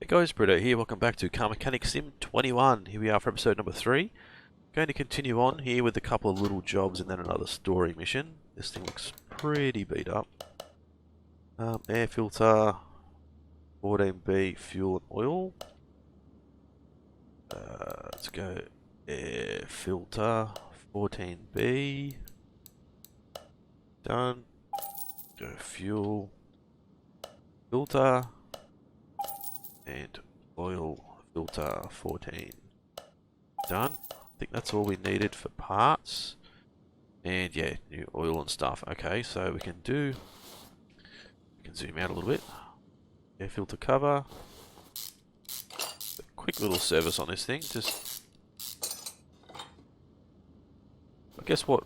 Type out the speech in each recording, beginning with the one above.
Hey guys, Britto here, welcome back to Car Mechanic Sim 21. Here we are for episode number 3. Going to continue on here with a couple of little jobs and then another story mission. This thing looks pretty beat up. Air filter, 14B, fuel and oil. Let's go air filter, 14B. Done. Go fuel, filter. And oil filter 14. Done. I think that's all we needed for parts. And yeah, new oil and stuff. Okay, so we can zoom out a little bit. Air filter cover. A quick little service on this thing. Just, I guess what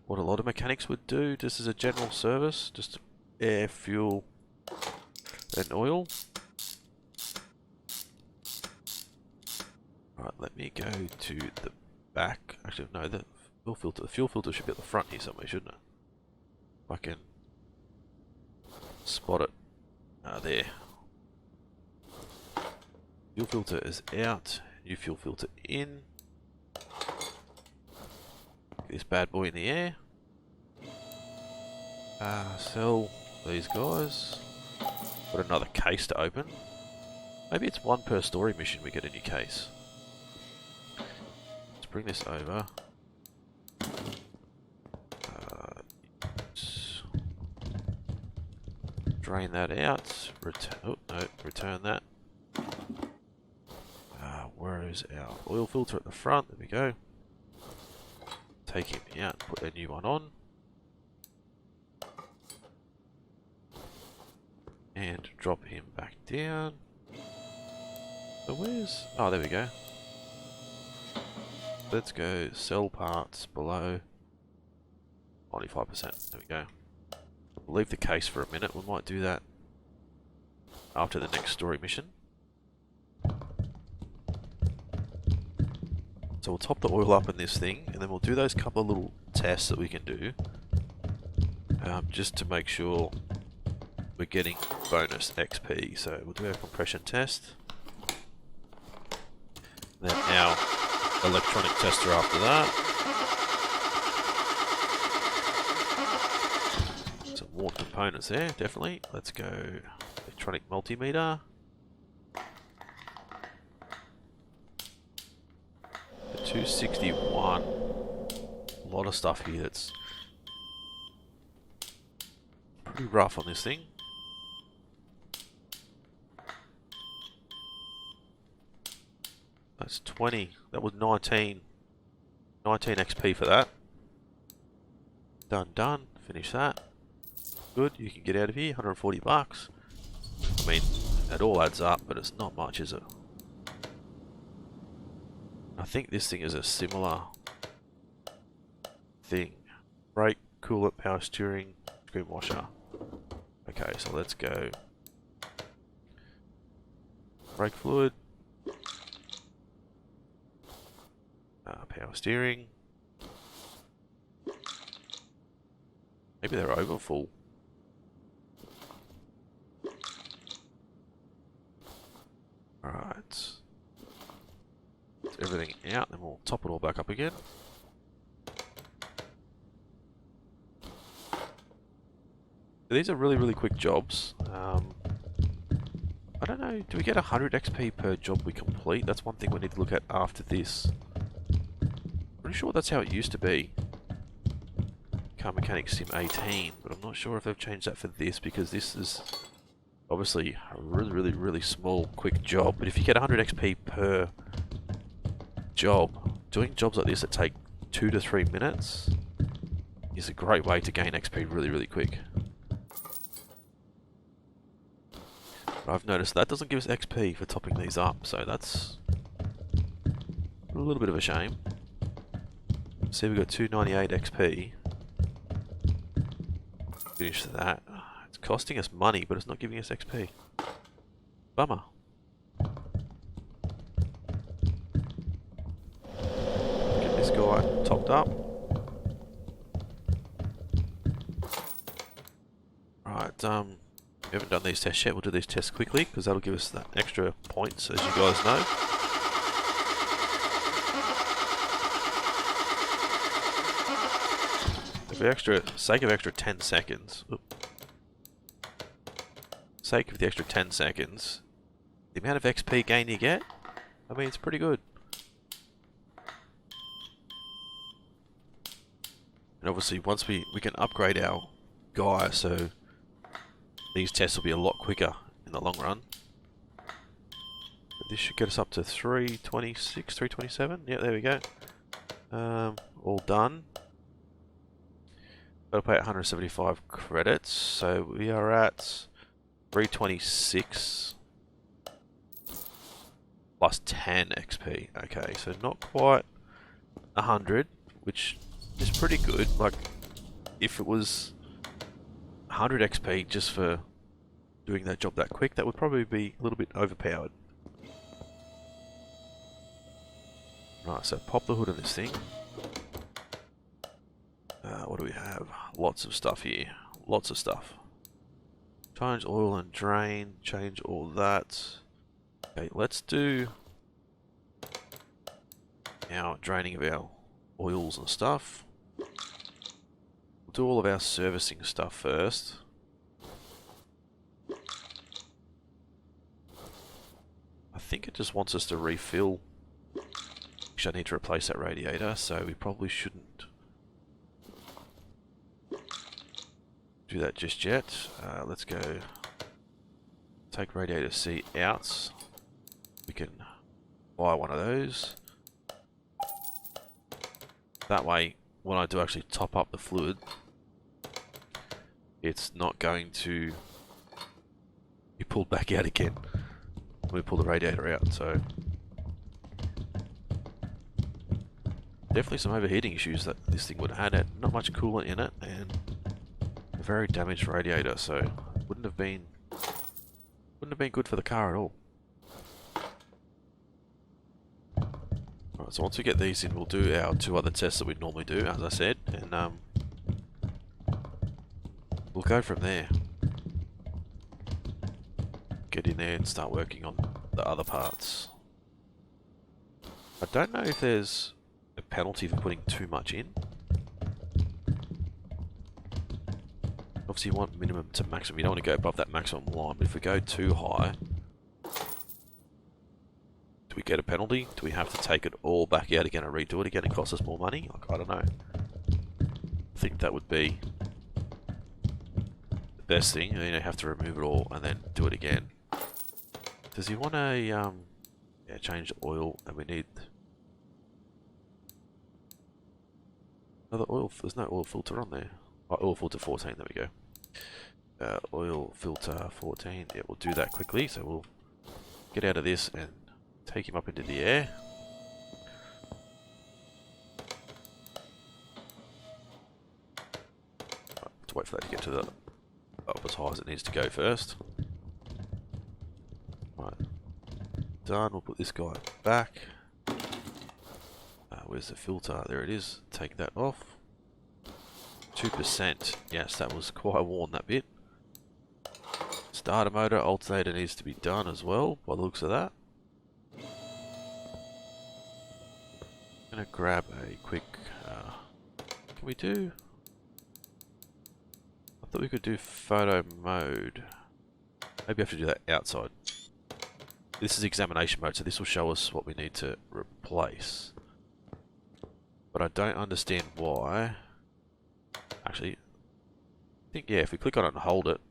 a lot of mechanics would do, just as a general service, just air, fuel, and oil. Alright, let me go to the back. Actually, no, the fuel filter should be at the front here somewhere, shouldn't it? If I can spot it. There. Fuel filter is out. New fuel filter in. Get this bad boy in the air. Sell these guys. Got another case to open. Maybe it's one per story mission we get a new case. Let's bring this over. Drain that out. Return that. Where is our oil filter at the front? There we go. Take him out. Put a new one on. And drop him back down. So where's... Oh, there we go. Let's go sell parts below 95%. There we go. We'll leave the case for a minute. We might do that after the next story mission. So we'll top the oil up in this thing, and then we'll do those couple of little tests that we can do. Just to make sure we're getting bonus XP. So we'll do our compression test. Then our electronic tester after that. Some more components there, definitely. Let's go electronic multimeter. The 261. A lot of stuff here that's pretty rough on this thing. That's 20. That was 19. 19 XP for that. Done. Finish that. Good. You can get out of here. 140 bucks. I mean, it all adds up, but it's not much, is it? I think this thing is a similar thing. Brake, coolant, power steering, screen washer. Okay, so let's go. Brake fluid. Power steering. Maybe they're over full. Alright. Let's everything out, then we'll top it all back up again. These are really quick jobs. I don't know, do we get 100 XP per job we complete? That's one thing we need to look at after this. Pretty sure that's how it used to be. Car Mechanic Sim 18, but I'm not sure if they've changed that for this, because this is obviously a really small, quick job. But if you get 100 XP per job, doing jobs like this that take 2 to 3 minutes is a great way to gain XP really quick. But I've noticed that doesn't give us XP for topping these up, so that's a little bit of a shame. See, we've got 298 XP. Finish that. It's costing us money, but it's not giving us XP. Bummer. Get this guy topped up. Right, We haven't done these tests yet. We'll do these tests quickly because that'll give us that extra points, as you guys know. For sake of extra 10 seconds, sake of the extra 10 seconds, the amount of XP gain you get, I mean, it's pretty good. And obviously, once we can upgrade our guy, so these tests will be a lot quicker in the long run. But this should get us up to 326, 327. Yeah, there we go. All done. Got to pay 175 credits, so we are at 326 plus 10 XP. Okay, so not quite 100, which is pretty good. Like, if it was 100 XP just for doing that job that quick, that would probably be a little bit overpowered. Right, so pop the hood of this thing. What do we have? Lots of stuff here. Lots of stuff. Change oil and drain. Change all that. Okay, let's do our draining of our oils and stuff. We'll do all of our servicing stuff first. I think it just wants us to refill. Actually, I need to replace that radiator, so we probably shouldn't do that just yet. Let's go take radiator C out. We can buy one of those. That way, when I do actually top up the fluid, it's not going to be pulled back out again when we pull the radiator out. So definitely some overheating issues that this thing would have had. Not much coolant in it, and a very damaged radiator, so wouldn't have been good for the car at all. Alright, so once we get these in, we'll do our 2 other tests that we normally do, as I said, and we'll go from there. Get in there and start working on the other parts. I don't know if there's a penalty for putting too much in. Obviously you want minimum to maximum, you don't want to go above that maximum line, but if we go too high, do we get a penalty? Do we have to take it all back out again and redo it again and cost us more money? Like, I don't know. I think that would be the best thing. You have to remove it all and then do it again. Does he want a, yeah, change the oil, and we need another oil, there's no oil filter on there. Oh, oil filter 14, there we go. Oil filter 14, yeah, we'll do that quickly, so we'll get out of this and take him up into the air. Right, let's wait for that to get to the up as high as it needs to go first. Right, done, we'll put this guy back. Where's the filter? There it is, take that off. 2%, yes, that was quite worn, that bit. Starter motor, alternator needs to be done as well, by the looks of that. I'm gonna grab a quick, can we do, I thought we could do photo mode. Maybe I have to do that outside. This is examination mode, so this will show us what we need to replace. But I don't understand why. Actually, I think, yeah, if we click on it and hold it,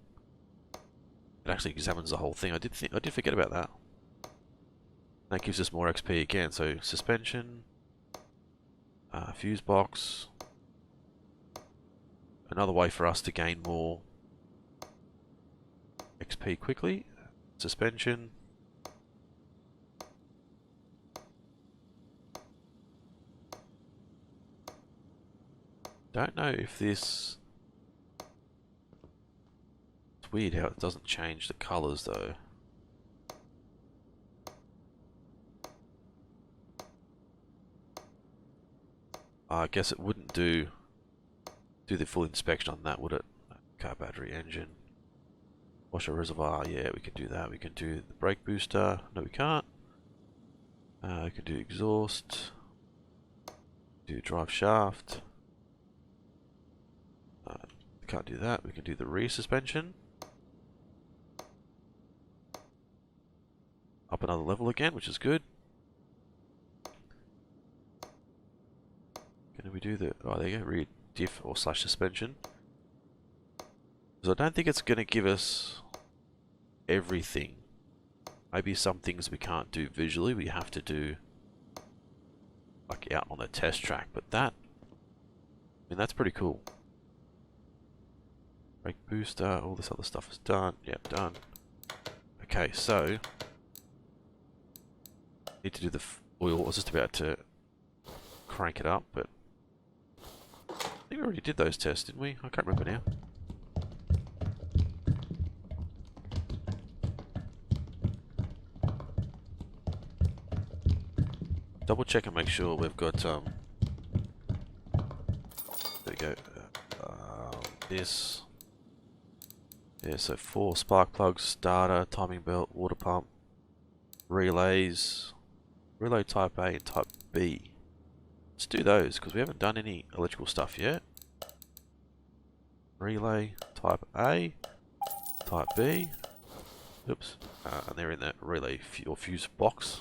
it actually examines the whole thing. I did forget about that. That gives us more XP again. So suspension, fuse box, another way for us to gain more XP quickly. Suspension. Don't know if this... It's weird how it doesn't change the colours though. I guess it wouldn't do the full inspection on that, would it? Car battery engine. Washer reservoir, yeah, we can do that. We can do the brake booster. No, we can't. We can do exhaust. Do drive shaft. Can't do that. We can do the rear suspension. Up another level again, which is good. Can we do the... Oh, there you go. Rear diff or slash suspension. So I don't think it's going to give us everything. Maybe some things we can't do visually. We have to do like out on the test track. But that... I mean, that's pretty cool. Brake booster. All this other stuff is done. Yep, done. Okay, so... Need to do the oil. I was just about to crank it up, but I think we already did those tests, didn't we? I can't remember now. Double check and make sure we've got there we go. This. Yeah, so 4 spark plugs, starter, timing belt, water pump, relays. Relay type A and type B. Let's do those because we haven't done any electrical stuff yet. Relay type A, type B. Oops, and they're in that relay or fuse box.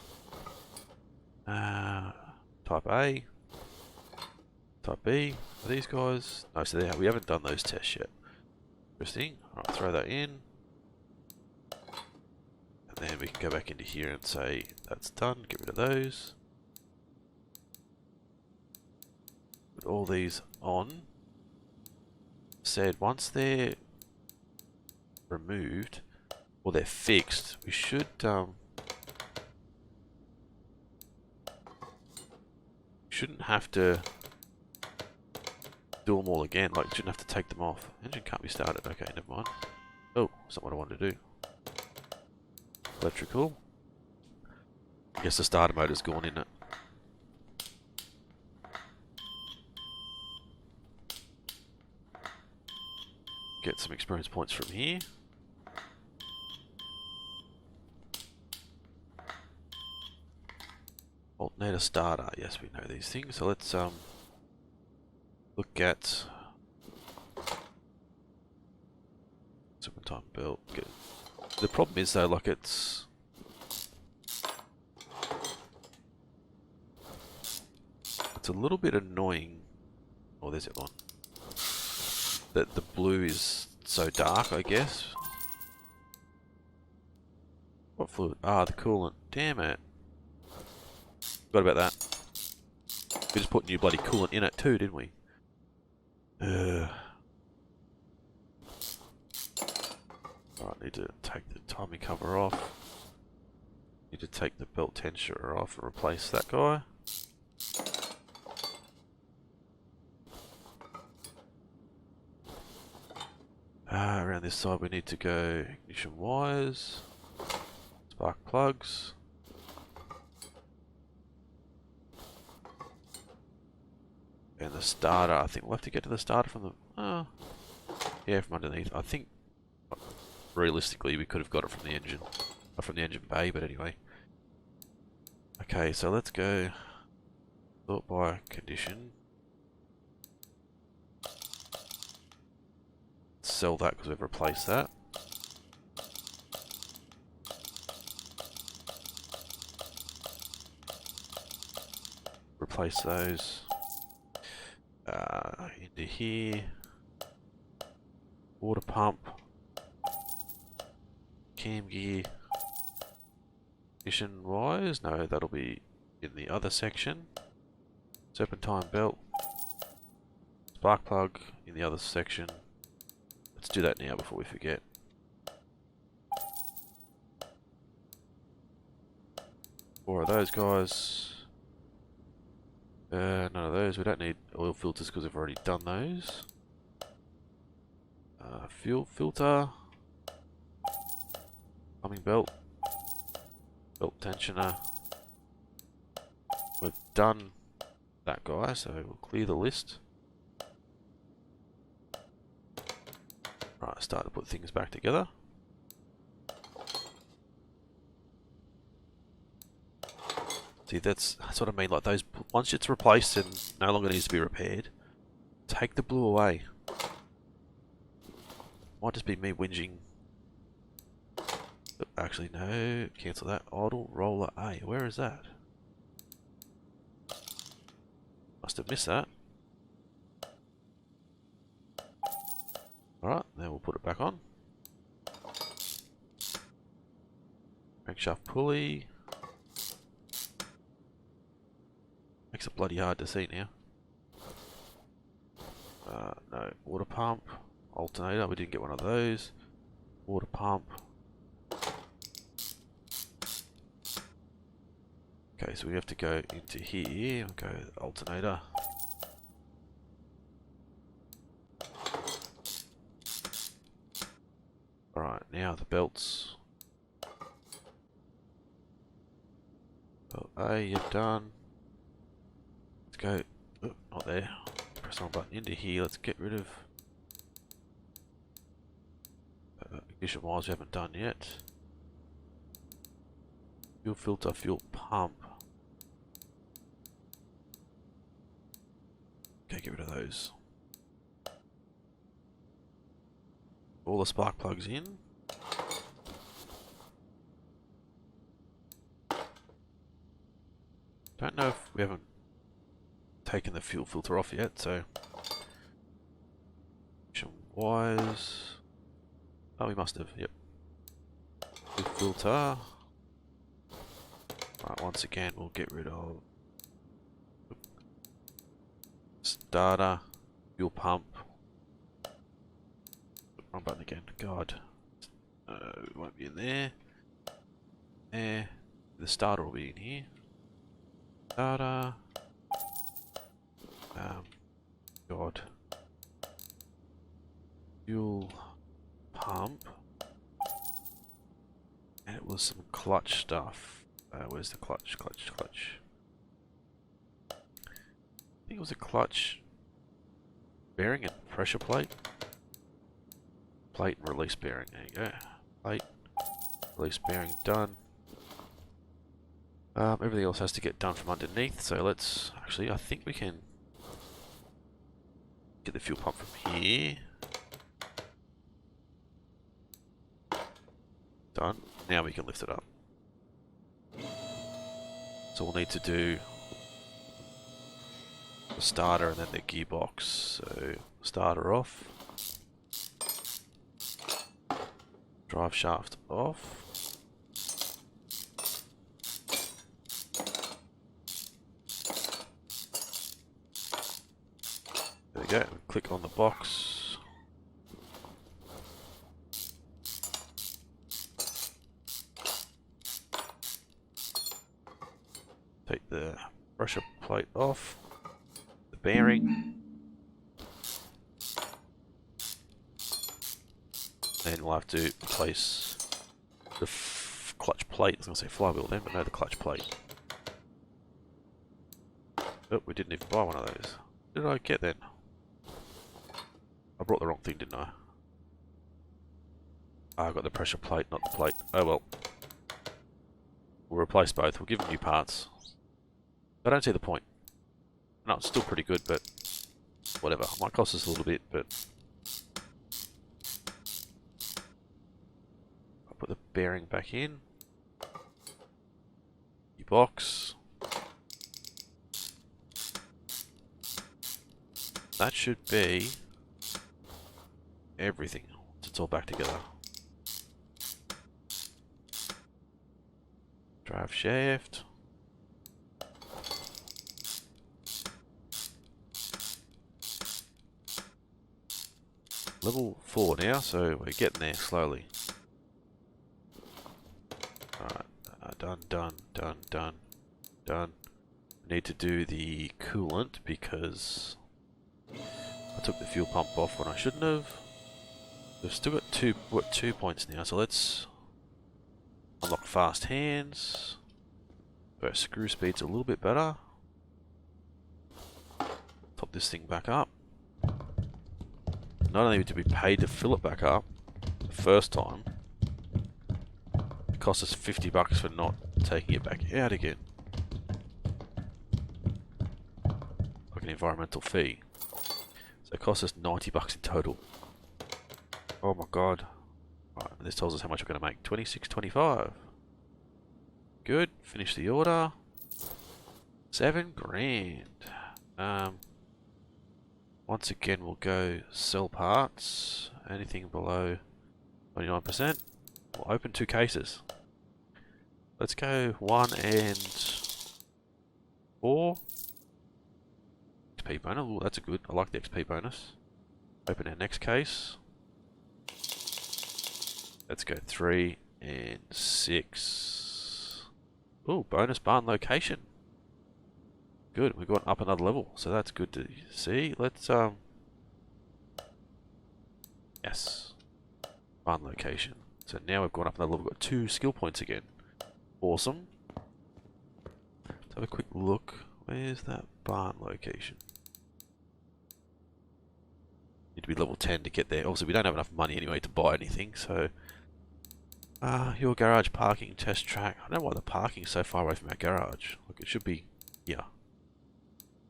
Type A, type B. Are these guys? No, so we haven't done those tests yet. Interesting. Alright, throw that in. And then we can go back into here and say that's done, get rid of those. Put all these on. Said once they're removed, or they're fixed, we should shouldn't have to do them all again, like shouldn't have to take them off. Engine can't be started, okay, never mind. Oh, that's not what I wanted to do. Electrical. I guess the starter motor's gone in it. Get some experience points from here. Alternator starter. Yes, we know these things. So let's look at serpentine belt. Good. The problem is though, like it's a little bit annoying. Oh, there's it one. That the blue is so dark, I guess. What fluid? Ah, the coolant. Damn it. Forgot about that. We just put new bloody coolant in it too, didn't we? Alright, need to take the timing cover off. Need to take the belt tensioner off and replace that guy. Around this side we need to go ignition wires, spark plugs. And the starter, I think we'll have to get to the starter from the... yeah, from underneath. I think, realistically, we could have got it from the engine. Or from the engine bay, but anyway. Okay, so let's go... Sort by condition. Sell that because we've replaced that. Replace those. Into here. Water pump. Cam gear. Ignition wires. No, that'll be in the other section. Serpentine belt. Spark plug in the other section. Let's do that now before we forget. Four of those guys. None of those. We don't need oil filters because we've already done those. Fuel filter. Timing belt. Belt tensioner. We've done that guy, so we'll clear the list. Right, start to put things back together. See, that's what I mean. Like those, once it's replaced and no longer needs to be repaired, take the blue away. Might just be me whinging. Actually, no. Cancel that. Idle roller A. Where is that? Must have missed that. Alright, then we'll put it back on. Crankshaft pulley. Makes it bloody hard to see now. No. Water pump. Alternator. We didn't get one of those. Water pump. Okay, so we have to go into here and go alternator. Alright, now the belts. Belt A, you're done. Let's go. Oh, not there. Press on button into here. Let's get rid of ignition wires we haven't done yet. Fuel filter, fuel pump. Okay, get rid of those. All the spark plugs in. Don't know if we haven't taken the fuel filter off yet, so wires. Oh, we must have. Yep. Fuel filter. Right, once again, we'll get rid of starter, fuel pump. Wrong button again. God. It won't be in there. There. The starter will be in here. Starter. God. Fuel pump. And it was some clutch stuff. Where's the clutch? Clutch. I think it was a clutch bearing and pressure plate. Plate and release bearing. There you go. Plate, release bearing done. Everything else has to get done from underneath. So let's actually. I think we can get the fuel pump from here. Done. Now we can lift it up. So we'll need to do the starter and then the gearbox. So starter off. Drive shaft off. There we go. Click on the box. Take the pressure plate off. The bearing. Then we'll have to replace the clutch plate. I was going to say flywheel then, but no, the clutch plate. Oh, we didn't even buy one of those. What did I get then? I brought the wrong thing, didn't I? I got the pressure plate, not the plate. Oh well. We'll replace both. We'll give them new parts. I don't see the point. No, it's still pretty good, but whatever. It might cost us a little bit, but I'll put the bearing back in. Box. That should be everything. It's all back together. Drive shaft. Level 4 now, so we're getting there slowly. Alright, done. Need to do the coolant because I took the fuel pump off when I shouldn't have. We've still got 2 points now, so let's unlock fast hands. Our screw speed's a little bit better. Top this thing back up. Not only to be paid to fill it back up the first time, it cost us $50 for not taking it back out again. like an environmental fee. So it costs us $90 in total. Oh my god. Right, and this tells us how much we're going to make. 26.25. Good. Finish the order. 7 grand. Once again, we'll go sell parts. Anything below 29%. We'll open 2 cases. Let's go 1 and 4. XP bonus. Ooh, that's a good. I like the XP bonus. Open our next case. Let's go 3 and 6. Ooh, bonus barn location. Good, we've gone up another level, so that's good to see. Let's yes. Barn location. So now we've gone up another level, we've got 2 skill points again. Awesome. Let's have a quick look. Where's that barn location? Need to be level 10 to get there. Obviously we don't have enough money anyway to buy anything, so your garage parking test track. I don't know why the parking's so far away from our garage. Like it should be here.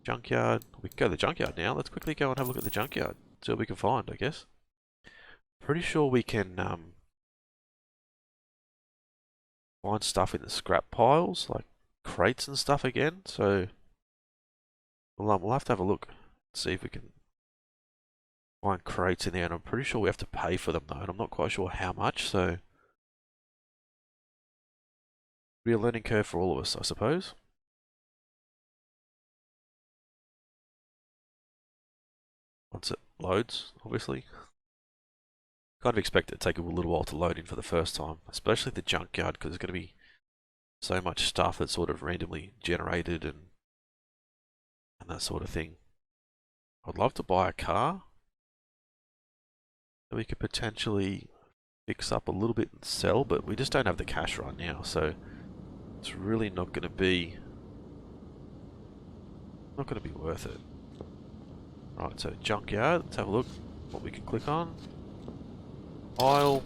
Junkyard. We can go to the junkyard now. Let's quickly go and have a look at the junkyard. See what we can find, I guess. Pretty sure we can find stuff in the scrap piles, like crates and stuff again. So we'll have to have a look. See if we can find crates in there. And I'm pretty sure we have to pay for them though. And I'm not quite sure how much. So be a learning curve for all of us, I suppose. Once it loads, obviously. Kind of expect it to take a little while to load in for the first time, especially the junkyard, because there's going to be so much stuff that's sort of randomly generated and that sort of thing. I'd love to buy a car that we could potentially fix up a little bit and sell, but we just don't have the cash right now, so it's really not going to be worth it. Right, so junkyard, let's have a look what we can click on. Pile.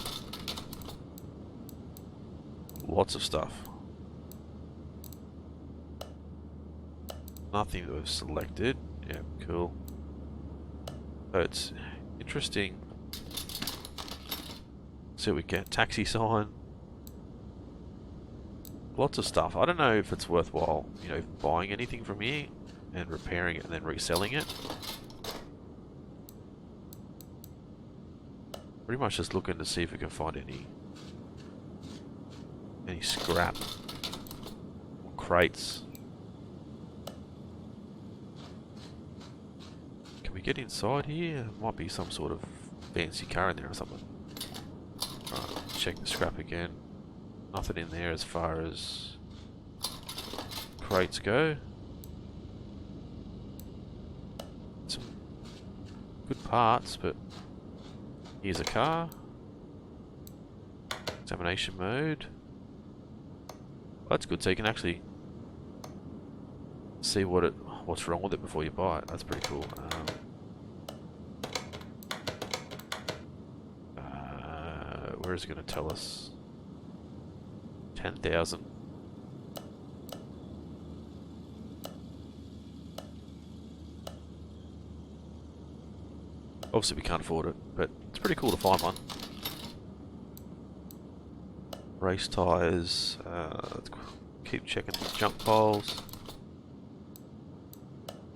Lots of stuff. Nothing that we've selected. Yeah, cool. So it's interesting. See what we get. Taxi sign. Lots of stuff. I don't know if it's worthwhile, you know, buying anything from here and repairing it and then reselling it. Pretty much just looking to see if we can find any scrap or crates. Can we get inside here? Might be some sort of fancy car in there or something. Right, check the scrap again. Nothing in there as far as crates go. Some good parts, but here's a car. Examination mode. That's good, so you can actually see what's wrong with it before you buy it. That's pretty cool. Where is it going to tell us? 10,000. Obviously we can't afford it, but it's pretty cool to find one. Race tyres. Let's keep checking the junk piles.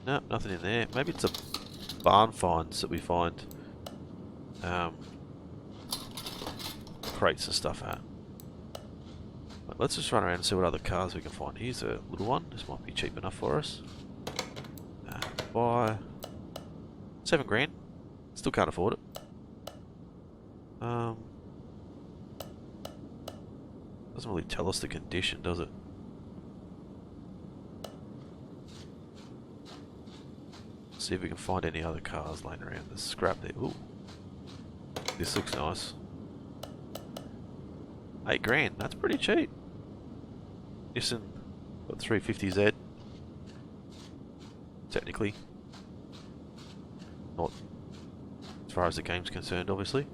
No, nothing in there. Maybe it's a barn finds that we find crates and stuff at. But let's just run around and see what other cars we can find. Here's a little one. This might be cheap enough for us. Buy 7 grand. Still can't afford it. Doesn't really tell us the condition, does it? See if we can find any other cars laying around. There's scrap there. Ooh, this looks nice. 8 grand. That's pretty cheap. Nissan got 350Z. Technically, not as far as the game's concerned, obviously.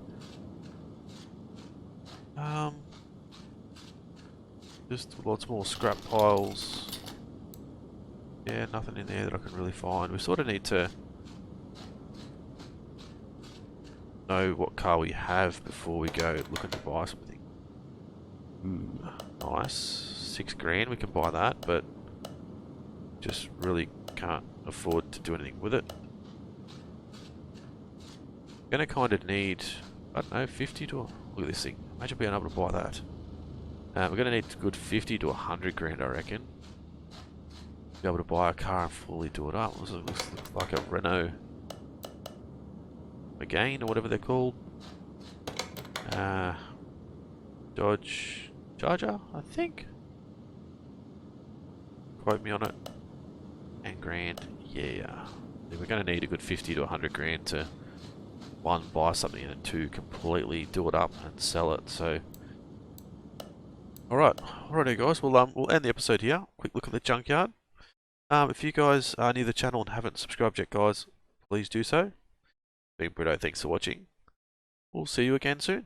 Just lots more scrap piles. Yeah, nothing in there that I can really find. We sort of need to know what car we have before we go looking to buy something. Ooh, nice. 6 grand, we can buy that, but just really can't afford to do anything with it. Gonna kind of need, I don't know, 50 to, look at this thing. Imagine being able to buy that. We're gonna need a good 50 to 100 grand, I reckon. Be able to buy a car and fully do it up. Looks like a Renault Megane or whatever they're called. Dodge Charger, I think. Quote me on it. 10 grand, yeah. We're going to need a good 50 to 100 grand to, one, buy something, and two, completely do it up and sell it. So, alrighty guys, we'll end the episode here. Quick look at the junkyard. If you guys are new to the channel and haven't subscribed yet, guys, please do so. Been Britto, thanks for watching. We'll see you again soon.